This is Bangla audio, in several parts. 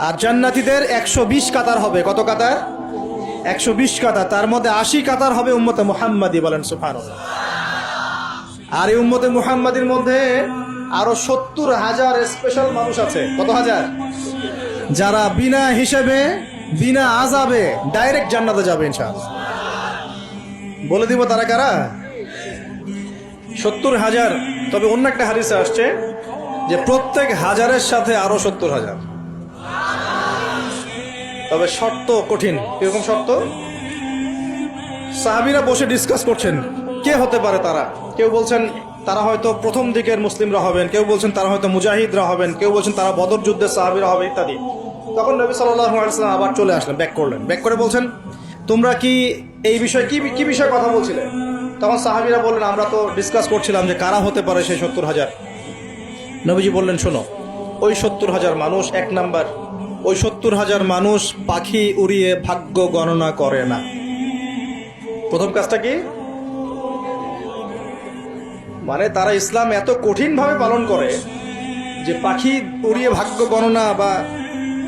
আর জান্নাতীদের 120 কাতার হবে। কত কাতার? 120 কাতার। তার মধ্যে 80 কাতার হবে উম্মতে মুহাম্মাদি, বলেন সুবহানাল্লাহ। আর এই উম্মতে মুহাম্মাদির মধ্যে আরো 70,000 স্পেশাল মানুষ আছে। কত হাজার? যারা বিনা হিসেবে বিনা আযাবে ডাইরেক্ট জান্নাতে যাবে ইনশাআল্লাহ। বলে দিব তারা কারা? 70,000। তবে অন্য একটা হাদিসে আসছে যে প্রত্যেক হাজারের সাথে আরো 70,000। তবে শর্ত কঠিন। কিরকম শর্ত? সাহাবীরা বসে ডিসকাস করছেন কে হতে পারে তারা। কেউ বলছেন তারা হয়তো প্রথম দিকের মুসলিমরা হবেন, কেউ বলছেন তারা হয়তো মুজাহিদরা হবেন, কেউ বলছেন তারা বদর যুদ্ধের সাহাবীরা হবে ইত্যাদি। তখন নবী সাল্লাল্লাহু আলাইহি ওয়াসাল্লাম আবার চলে আসলেন, ব্যাক করলেন। ব্যাক করে বলছেন তোমরা কি এই বিষয়ে কি বিষয়ে কথা বলছিলে? তখন সাহাবীরা বললেন আমরা তো ডিসকাস করছিলাম যে কারা হতে পারে সেই 70,000। নবীজি বললেন শোনো, ওই 70,000 মানুষ, এক নাম্বার, ওই 70,000 মানুষ পাখি উড়িয়ে ভাগ্য গণনা করে না। প্রথম কাজটা কি? মানে তারা ইসলাম এত কঠিন ভাবে পালন করে যে পাখি উড়িয়ে ভাগ্য গণনা বা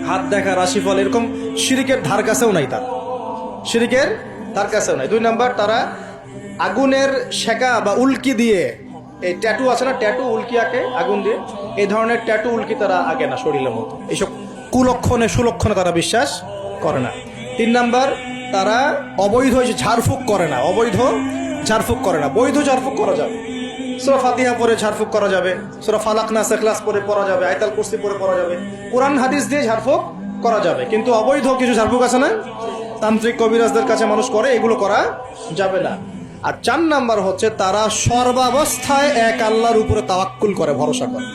হাত দেখা, রাশিফল, এরকম শিরিকের ধার কাছেও নাই। তার শিরিকের ধার কাছেও নাই। দুই নাম্বার, তারা আগুনের শেকা বা উল্কি দিয়ে, এই ট্যাটু আছে না, ট্যাটু উল্কি আঁকে আগুন দিয়ে, এই ধরনের ট্যাটু উল্কি তারা আঁকে না শরীরের মতো। এইসব কুলক্ষণে সুলক্ষণে তারা বিশ্বাস করে না। তিন নাম্বার, তারা অবৈধ ঝাড়ফুঁক করে না। অবৈধ ঝাড়ফুঁক করে না। বৈধ ঝাড়ফুঁক করা যাবে, সূরা ফাতিহা পড়ে ঝাড়ফুঁক করা যাবে, সূরা ফালাক নাস ইখলাস পড়ে পড়া যাবে, আয়াতুল কুরসি পড়ে পড়া যাবে, কোরআন হাদিস দিয়ে ঝাড়ফুঁক করা যাবে। কিন্তু অবৈধ কিছু ঝাড়ফুঁক আছে না, তান্ত্রিক কবিরাজদের কাছে মানুষ করে, এগুলো করা যাবে না। আর 4 নাম্বার হচ্ছে তারা সর্বাবস্থায় এক আল্লাহর উপরে তাওয়াক্কুল করে, ভরসা করে,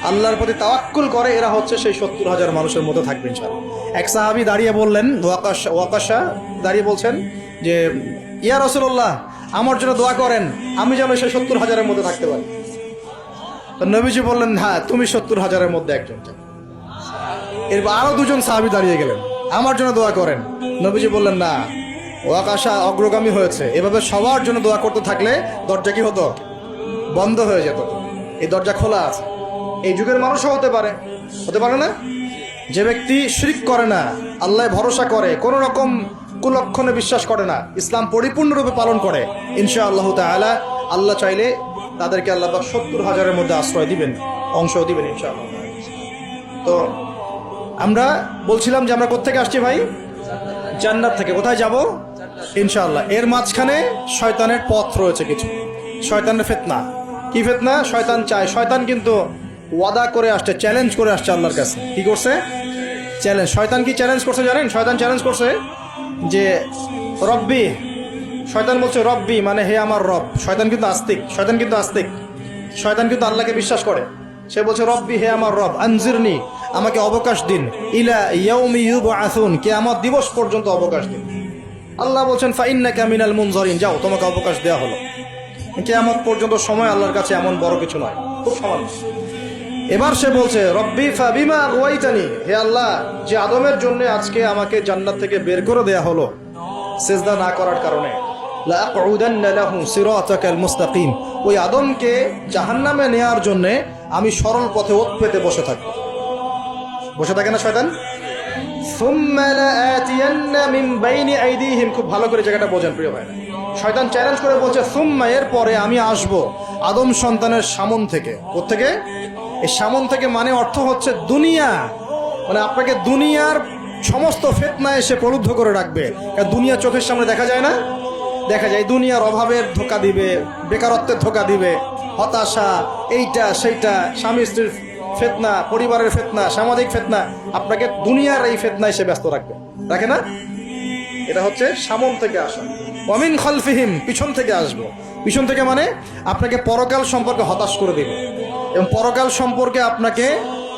আল্লাহর প্রতি তাওয়াক্কুল করে। এরা হচ্ছে সেই 70,000 মানুষের মধ্যে থাকবে ইনশাআল্লাহ। এক সাহাবী দাঁড়িয়ে বললেন, ওয়াকাশা দাঁড়িয়ে বলছেন যে ইয়া রাসূলুল্লাহ, আমার জন্য দোয়া করেন, আমি যেন সেই 70,000-এর মধ্যে থাকতে পারি। তো নবীজি বললেন হ্যাঁ, তুমি 70,000-এর মধ্যে একজন। এরপর আরো 2জন সাহাবী দাঁড়িয়ে গেলেন, আমার জন্য দোয়া করেন। নবীজি বললেন না, ওয়াকাশা অগ্রগামী হয়েছে। এভাবে সবার জন্য দোয়া করতে থাকলে দরজা কি হতো? বন্ধ হয়ে যেত। এই দরজা খোলা আছে। এই যুগের মানুষও হতে পারে না? যে ব্যক্তি শিরক করে না, আল্লাহ ভরসা করে, কোন রকম কুলক্ষণে বিশ্বাস করে না, ইসলাম পরিপূর্ণরূপে পালন করে, ইনশাআল্লাহ তাআলা আল্লাহ চাইলে তাদেরকে আল্লাহ পাক 70,000-এর মধ্যে আশ্রয় দিবেন, অংশ দিবেন ইনশাআল্লাহ। তো আমরা বলছিলাম যে আমরা কোত্থেকে আসছি ভাই? জান্নাত থেকে। কোথায় যাব? ইনশাআল্লাহ। এর মাঝখানে শয়তানের পথ রয়েছে কিছু, শয়তানের ফিতনা। কি ফিতনা? শয়তান চায়, শয়তান কিন্তু ওয়াদা করে আসছে, চ্যালেঞ্জ করে আসছে আল্লাহর কাছে। কি করছে? চ্যালেঞ্জ। শয়তান কি চ্যালেঞ্জ করছে জানেন? শয়তান চ্যালেঞ্জ করছে যে রব্বি, শয়তান বলছে রব্বি মানে হে আমার রব। শয়তান কিন্তু আস্তিক, শয়তান কিন্তু আল্লাহকে বিশ্বাস করে। সে বলছে রব্বি, হে আমার রব, আনজিরনি, আমাকে অবকাশ দিন, ইলা ইয়াউমি ইউবআসুন, কিয়ামত দিবস পর্যন্ত অবকাশ দিন। আল্লাহ বলছেন ফাইন্নাকা মিনাল মুনজারিন, যাও, তোমাকে অবকাশ দেওয়া হলো। কিয়ামত পর্যন্ত সময় আল্লাহর কাছে এমন বড় কিছু নয়, খুব সামান্য। এবার সে বলছে রব্বি ফাবিমা আগওয়াইতানি, হে আল্লাহ, যে আদমের জন্য আজকে আমাকে জান্নাত থেকে বের করে দেয়া হলো সিজদা না করার কারণে, লা আকুদান্না লাহু সিরাতাকাল মুস্তাকিম, ওই আদমকে জাহান্নামে নেয়ার জন্য আমি সরল পথে ওত পেতে বসে থাকবো। বসে থাকে না শয়তান? সুম্মা লাআতিয়ান্না মিন বাইনি আইদিহিম, খুব ভালো করে জায়গাটা বোঝেন প্রিয় ভাই। শয়তান চ্যালেঞ্জ করে বলছে সুম্মা, এর পরে আমি আসব আদম সন্তানের সামন থেকে। কোত্থেকে? এই সামন থেকে মানে অর্থ হচ্ছে দুনিয়া, মানে আপনাকে দুনিয়ার সমস্ত ফিতনা এসে প্রলুব্ধ করে রাখবে। দুনিয়া চোখের সামনে দেখা যায় না? দেখা যায়। দুনিয়ার অভাবের ধোকা দিবে, বেকারত্বের ধোকা দিবে, হতাশা, এইটা সেইটা, স্বামী স্ত্রীর ফিতনা, পরিবারের ফিতনা, সামাজিক ফিতনা, আপনাকে দুনিয়ার এই ফিতনা এসে ব্যস্ত রাখবে, রাখে না? এটা হচ্ছে সামন থেকে আসা। ওয়ামিন খালফিহিম, পিছন থেকে আসবো। পিছন থেকে মানে আপনাকে পরকাল সম্পর্কে হতাশ করে দিবে, এবং পরকাল সম্পর্কে আপনাকে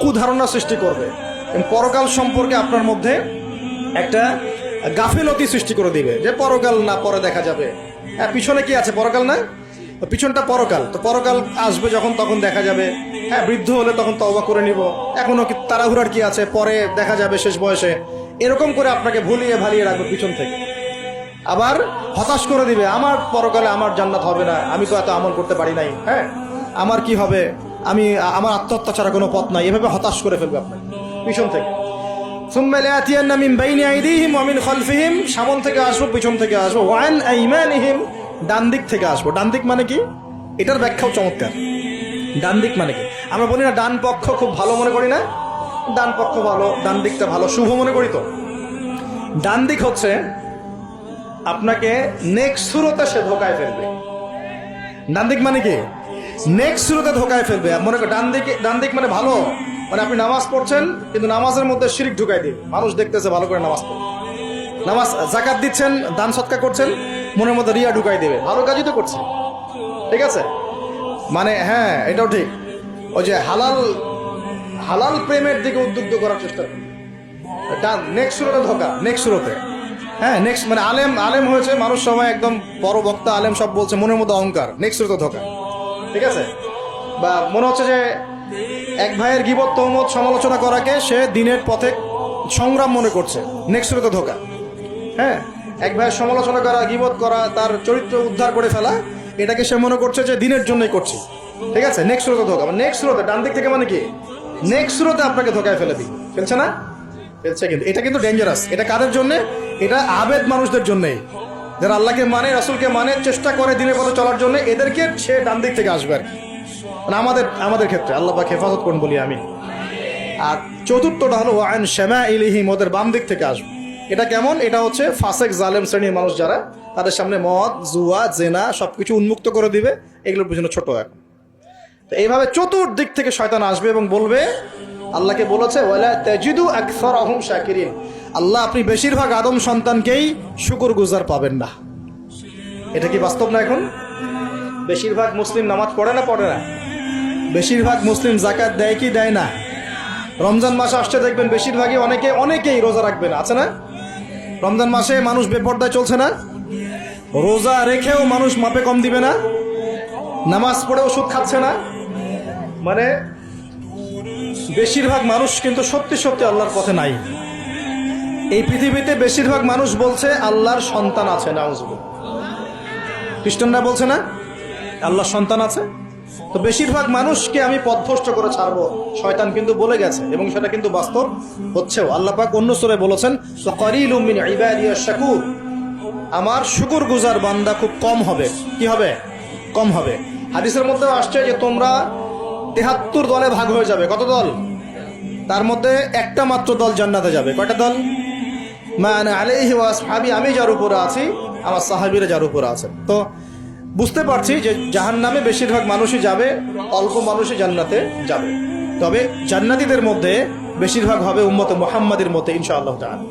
কুধারণা সৃষ্টি করবে, এবং পরকাল সম্পর্কে আপনার মধ্যে একটা গাফিলতি সৃষ্টি করে দিবে যে পরকাল না, পরে দেখা যাবে। হ্যাঁ, পিছনে কি আছে? পরকাল না? পিছনটা পরকাল। তো পরকাল আসবে যখন, তখন দেখা যাবে। হ্যাঁ, বৃদ্ধ হলে তখন তওবা করে নিব, এখনো কি তাড়াহুড়ার কি আছে, পরে দেখা যাবে শেষ বয়সে। এরকম করে আপনাকে ভুলিয়ে ভালিয়ে রাখবে পিছন থেকে। আবার হতাশ করে দিবে, আমার পরকালে আমার জান্নাত হবে না, আমি তো এত আমল করতে পারি নাই, হ্যাঁ, আমার কি হবে, আমার আত্মহত্যা ছাড়া কোনো পথ নাই, এভাবে হতাশ করে ফেলবে আপনাকে পিছন থেকে। সুম্মা লায়াতিয়ান্না মিন বাইনি আইদিহিম ওয়া মিন খালফিহিম, সামন থেকে আসবো, পিছন থেকে আসবো, ওয়া আন আইমানিহিম, ডান দিক থেকে আসবো। ডান দিক মানে কি? এটার ব্যাখ্যাও চমৎকার। ডান দিক মানে কি? আমরা বলি না ডান পক্ষ খুব ভালো মনে করি না? ডান পক্ষ ভালো, ডান দিকটা ভালো, শুভ মনে করি তো। ডান দিক হচ্ছে আপনাকে নেক্সট সুরতে সে ধোকায় ফেলবে। ডান দিক মানে কি? নেক্সট সুরতে ধোকায় ফেলবে। মনে করেন ডান দিক মানে ভালো, মানে আপনি নামাজ পড়ছেন কিন্তু নামাজের মধ্যে শিরক ঢুকাই দিবে। মানুষ দেখতেছে ভালো করে নামাজ পড়ে, নামাজ যাকাত দিচ্ছেন, দান সৎকা করছেন, মনের মধ্যে রিয়া ঢুকাই দেবে। ভালো কাজই তো করছে, ঠিক আছে? মানে হ্যাঁ, এটাও ঠিক। ওই যে হালাল প্রেমের দিকে উদ্বুদ্ধ করার চেষ্টা করে। নেক্সট সুরতে ধোকা, নেক্সট সুরতে। হ্যাঁ, নেক্সট মানে আলেম হয়েছে মানুষ, সবাই একদম বড় বক্তা আলেম সব বলছে, মনের মধ্যে অহংকার, নেক্সট সুরতে ধোকা, ঠিক আছে? বা মনে হচ্ছে যে এক ভাইয়ের গীবত তহমত সমালোচনা করাকে সে দিনের পথে সংগ্রাম মনে করছে, নেক্সট সুরতে ধোকা। হ্যাঁ, এক ভাইয়ের সমালোচনা করা, গীবত করা, তার চরিত্র উদ্ধার করে ফেলা, এটাকে সে মনে করছে যে দিনের জন্যই করছে, ঠিক আছে? নেক্সট সুরতে ধোকা, মানে নেক্সট সুরতে, ডান দিক থেকে মানে কি? নেক্সট সুরতে আপনাকে ধোকায় ফেলে দিই, ফেলছে না? ফেলছে। কিন্তু এটা কিন্তু ডেঞ্জারাস। এটা কাদের জন্য? এটা আবেদ মানুষদের জন্যই, যারা আল্লাহকে মানে, রাসূলকে মানে, চেষ্টা করে দিনের পথে চলার জন্য, এদেরকে সে ডান দিক থেকে আসবে আর কি। মানে আমাদের ক্ষেত্রে আল্লাহ পাক হেফাজত করুন বলি আমি। আর চতুর্থটা হলো ওয়ান শামাইলিহিম, ওদের বাম দিক থেকে আসবে। এটা কেমন? এটা হচ্ছে ফাসেক জালেম শ্রেণীর মানুষ যারা, তাদের সামনে মদ, জুয়া, জেনা সবকিছু উন্মুক্ত করে দিবে, এগুলোর পিছনে ছোট এখন। তো এইভাবে চতুর্দিক থেকে শয়তান আসবে এবং বলবে, আল্লাহকে বলেছে ওয়ালা তাজিদু আকসারাহুম শাকিরিন, আল্লাহ আপনি বেশিরভাগ আদম সন্তানকেই শুকরগুজার পাবেন না। এটা কি বাস্তব না? এখন বেশিরভাগ মুসলিম নামাজ পড়ে না? পড়ে না? বেশিরভাগ মুসলিম যাকাত দেয় কি দেয় না? রমজান মাস আসছে দেখবেন বেশিরভাগই অনেকেই রোজা রাখবে না, আছে না? রমজান মাসে মানুষ বেপরদায় চলছে না? রোজা রেখেও মানুষ মাপে কম দিবে না? নামাজ পড়েও সুদ খাচ্ছে না? মানে বেশিরভাগ মানুষ কিন্তু সত্যি সত্যি আল্লাহর পথে নাই। এই পৃথিবীতে বেশিরভাগ মানুষ বলছে আল্লাহর সন্তান আছে, নাউজুবিল্লাহ। খ্রিস্টানরা বলছে না আল্লাহর সন্তান আছে? তো বেশিরভাগ মানুষকে আমি পথভ্রষ্ট করে ছাড়বো, শয়তান কিন্তু বলে গেছে, এবং সেটা কিন্তু বাস্তব হচ্ছেও। আল্লাহ পাক অন্য সূরায় বলেছেন, ফাকারিলুম মিন ইবাদিয়াশ শাকুর, আমার শুকরগুজার বান্দা খুব কম হবে। কি হবে? কম হবে। হাদিসের মধ্যেও আসছে যে তোমরা ৭৩ দলে ভাগ হয়ে যাবে। কত দল? তার মধ্যে একটা মাত্র দল জান্নাতে যাবে। কয়টা দল? মা আনা আলাইহি ওয়া আসহাবি, আমি যার উপরে আছি, আমার সাহাবীরা যার উপরে আছেন। তো বুঝতে পারছি যে জাহান্নামে বেশিরভাগ মানুষই যাবে, অল্প মানুষই জান্নাতে যাবে। তবে জান্নাতীদের মধ্যে বেশিরভাগ হবে উম্মতে মুহাম্মাদের মধ্যে ইনশাআল্লাহ তাআলা।